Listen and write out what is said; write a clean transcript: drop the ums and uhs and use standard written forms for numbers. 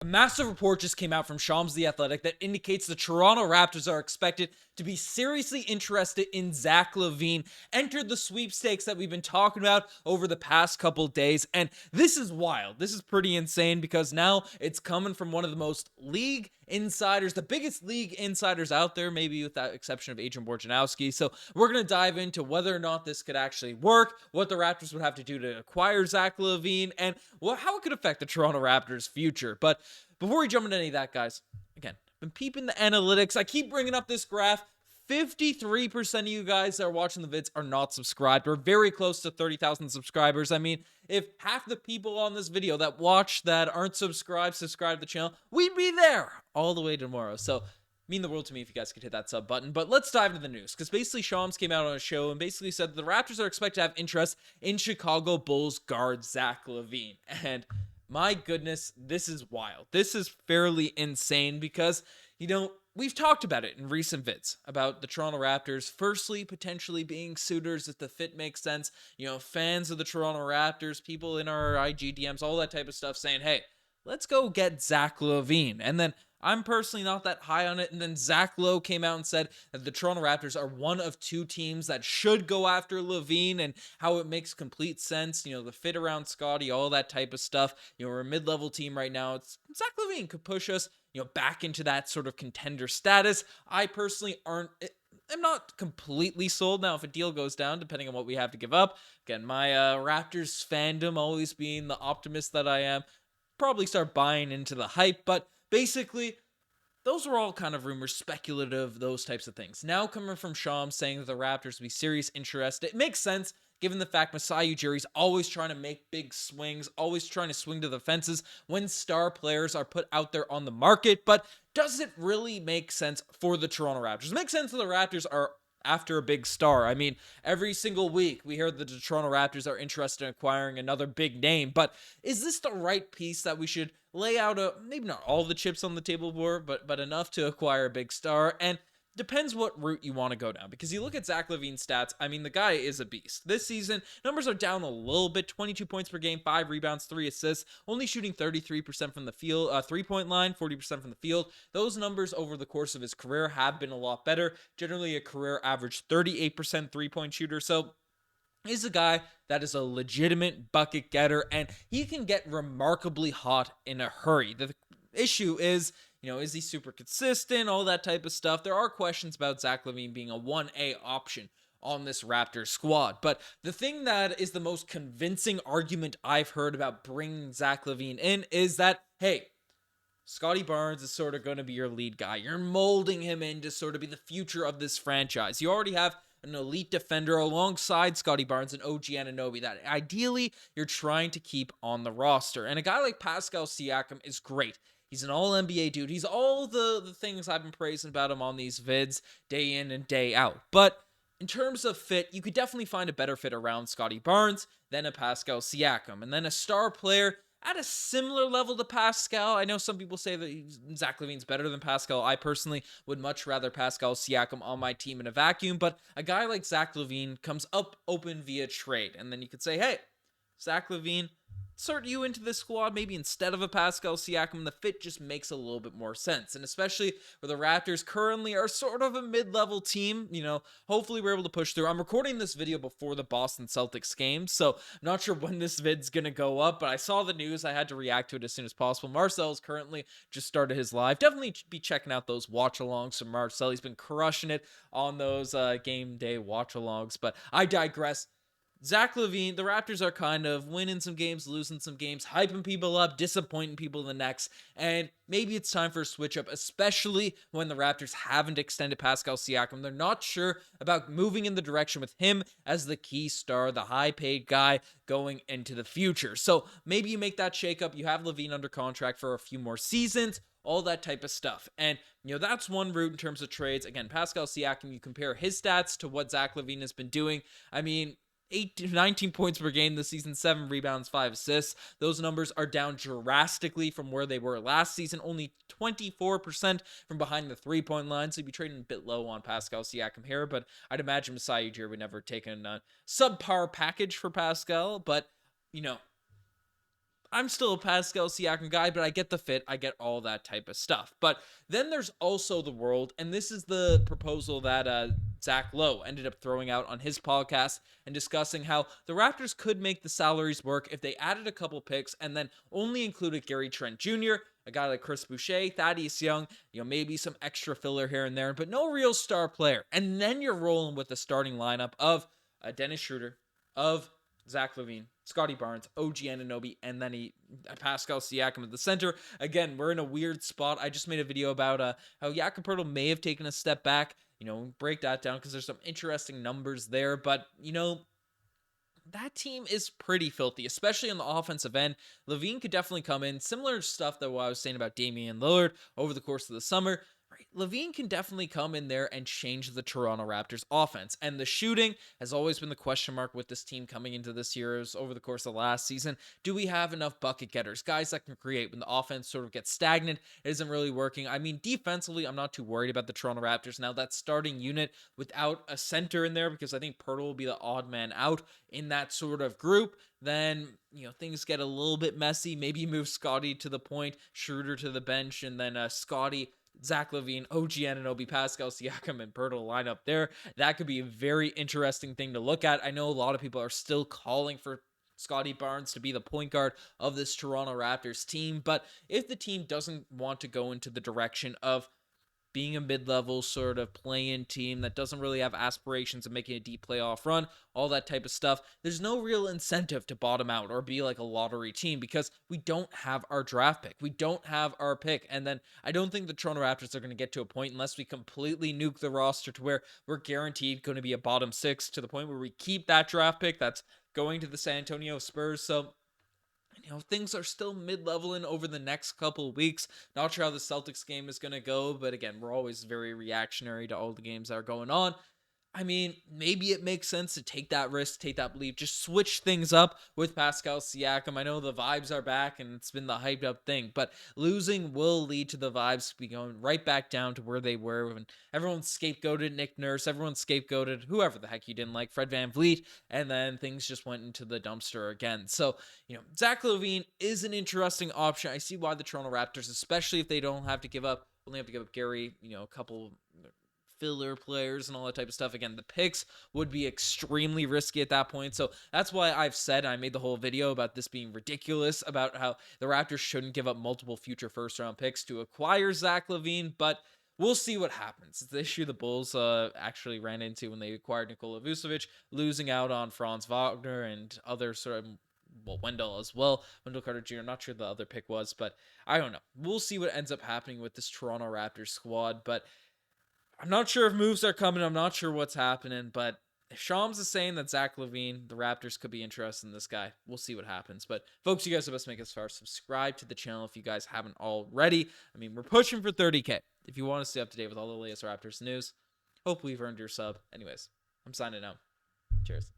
massive report just came out from Charania of The Athletic that indicates the Toronto Raptors are expected to be seriously interested in Zach LaVine. Entered the sweepstakes that we've been talking about over the past couple days, and this is wild. This is pretty insane because now it's coming from one of the most league insiders, the biggest league insiders out there, maybe with that exception of Adrian Wojnarowski. So we're going to dive into whether or not this could actually work, what the Raptors would have to do to acquire Zach LaVine, and how it could affect the Toronto Raptors' future. But before we jump into any of that, guys, again, been peeping the analytics. I keep bringing up this graph. 53% of you guys that are watching the vids are not subscribed. We're very close to 30,000 subscribers. I mean, if half the people on this video that watch that aren't subscribed to the channel, we'd be there all the way tomorrow. So mean the world to me if you guys could hit that sub button. But let's dive into the news, because basically Shams came out on a show and basically said that the Raptors are expected to have interest in Chicago Bulls guard Zach LaVine. And my goodness, this is wild. This is fairly insane because, we've talked about it in recent vids about the Toronto Raptors, firstly, potentially being suitors if the fit makes sense. Fans of the Toronto Raptors, people in our IG DMs, all that type of stuff saying, hey, let's go get Zach LaVine. And then I'm personally not that high on it. And then Zach Lowe came out and said that the Toronto Raptors are one of two teams that should go after LaVine, and how it makes complete sense. The fit around Scotty, all that type of stuff. We're a mid-level team right now. Zach LaVine could push us, back into that sort of contender status. I personally I'm not completely sold now if a deal goes down, depending on what we have to give up. Again, my Raptors fandom, always being the optimist that I am, probably start buying into the hype, but basically, those were all kind of rumors, speculative, those types of things. Now coming from Shams saying that the Raptors would be serious interest, it makes sense given the fact Masai Ujiri's always trying to make big swings, always trying to swing to the fences when star players are put out there on the market. But does it really make sense for the Toronto Raptors? It makes sense that the Raptors are after a big star. I mean, every single week we hear that the Toronto Raptors are interested in acquiring another big name, but is this the right piece that we should lay out maybe not all the chips on the table for, but enough to acquire a big star? And depends what route you want to go down, because you look at Zach LaVine's stats. I mean, the guy is a beast. This season, numbers are down a little bit, 22 points per game, 5 rebounds, 3 assists, only shooting 33% from the field, 3-point line, 40% from the field. Those numbers over the course of his career have been a lot better. Generally a career average 38% 3-point shooter. So he's a guy that is a legitimate bucket getter, and he can get remarkably hot in a hurry. The issue is, is he super consistent, all that type of stuff. There are questions about Zach LaVine being a 1A option on this Raptors squad. But the thing that is the most convincing argument I've heard about bringing Zach LaVine in is that, hey, Scotty Barnes is sort of going to be your lead guy. You're molding him in to sort of be the future of this franchise. You already have an elite defender alongside Scotty Barnes and OG Anunoby that ideally you're trying to keep on the roster. And a guy like Pascal Siakam is great. He's an all-NBA dude. He's all the things I've been praising about him on these vids day in and day out. But in terms of fit, you could definitely find a better fit around Scotty Barnes than a Pascal Siakam. And then a star player at a similar level to Pascal. I know some people say that Zach LaVine's better than Pascal. I personally would much rather Pascal Siakam on my team in a vacuum. But a guy like Zach LaVine comes up open via trade. And then you could say, hey, Zach LaVine, insert you into this squad maybe instead of a Pascal Siakam. The fit just makes a little bit more sense, and especially where the Raptors currently are sort of a mid-level team, hopefully we're able to push through. I'm recording this video before the Boston Celtics game, so I'm not sure when this vid's gonna go up, but I saw the news. I had to react to it as soon as possible. Marcel's currently just started his live. Definitely be checking out those watch-alongs from Marcel. He's been crushing it on those game day watch-alongs, but I digress. Zach LaVine, the Raptors are kind of winning some games, losing some games, hyping people up, disappointing people in the next, and maybe it's time for a switch up, especially when the Raptors haven't extended Pascal Siakam. They're not sure about moving in the direction with him as the key star, the high-paid guy going into the future. So maybe you make that shakeup. You have LaVine under contract for a few more seasons, all that type of stuff. And, that's one route in terms of trades. Again, Pascal Siakam, you compare his stats to what Zach LaVine has been doing. I mean, 19 points per game this season, 7 rebounds, 5 assists. Those numbers are down drastically from where they were last season. Only 24% from behind the 3-point line. So you'd be trading a bit low on Pascal Siakam here, but I'd imagine Masai Ujiri would never take a subpar package for Pascal. But, I'm still a Pascal Siakam guy, but I get the fit. I get all that type of stuff. But then there's also the world, and this is the proposal that Zach Lowe ended up throwing out on his podcast and discussing how the Raptors could make the salaries work if they added a couple picks and then only included Gary Trent Jr., a guy like Chris Boucher, Thaddeus Young, maybe some extra filler here and there, but no real star player. And then you're rolling with the starting lineup of Dennis Schroeder, of Zach LaVine, Scotty Barnes, OG Anunoby, and then Pascal Siakam at the center. Again, we're in a weird spot. I just made a video about how Jakob Poeltl may have taken a step back. Break that down because there's some interesting numbers there. But, that team is pretty filthy, especially on the offensive end. LaVine could definitely come in. Similar stuff that what I was saying about Damian Lillard over the course of the summer. Right? LaVine can definitely come in there and change the Toronto Raptors offense. And the shooting has always been the question mark with this team coming into this year over the course of the last season. Do we have enough bucket getters? Guys that can create when the offense sort of gets stagnant. It isn't really working. I mean, defensively, I'm not too worried about the Toronto Raptors. Now, that starting unit without a center in there, because I think Poeltl will be the odd man out in that sort of group, then things get a little bit messy. Maybe you move Scotty to the point, Schroeder to the bench, and then Scotty, Zach LaVine, OG Anunoby, Pascal Siakam, and Poeltl line up there. That could be a very interesting thing to look at. I know a lot of people are still calling for Scotty Barnes to be the point guard of this Toronto Raptors team, but if the team doesn't want to go into the direction of being a mid-level sort of play-in team that doesn't really have aspirations of making a deep playoff run, all that type of stuff, there's no real incentive to bottom out or be like a lottery team because we don't have our draft pick. We don't have our pick. And then I don't think the Toronto Raptors are going to get to a point unless we completely nuke the roster to where we're guaranteed going to be a bottom six to the point where we keep that draft pick that's going to the San Antonio Spurs. So things are still mid-leveling over the next couple of weeks. Not sure how the Celtics game is going to go, but again, we're always very reactionary to all the games that are going on. I mean, maybe it makes sense to take that risk, take that belief, just switch things up with Pascal Siakam. I know the vibes are back and it's been the hyped up thing, but losing will lead to the vibes be going right back down to where they were when everyone scapegoated Nick Nurse, everyone scapegoated whoever the heck you didn't like, Fred VanVleet, and then things just went into the dumpster again. So, Zach LaVine is an interesting option. I see why the Toronto Raptors, especially if they don't have to give up, only have to give up Gary, a couple filler players and all that type of stuff. Again, the picks would be extremely risky at that point. So that's why I've said, I made the whole video about this being ridiculous, about how the Raptors shouldn't give up multiple future first round picks to acquire Zach LaVine, but we'll see what happens. It's the issue the Bulls actually ran into when they acquired Nikola Vucevic, losing out on Franz Wagner and other sort of, Wendell as well. Wendell Carter Jr. Not sure the other pick was, but I don't know. We'll see what ends up happening with this Toronto Raptors squad, but I'm not sure if moves are coming. I'm not sure what's happening, but if Shams is saying that Zach LaVine, the Raptors could be interested in this guy, we'll see what happens. But folks, you guys have best make us far. Subscribe to the channel if you guys haven't already. I mean, we're pushing for 30K. If you want to stay up to date with all the latest Raptors news, hopefully you've earned your sub. Anyways, I'm signing out. Cheers.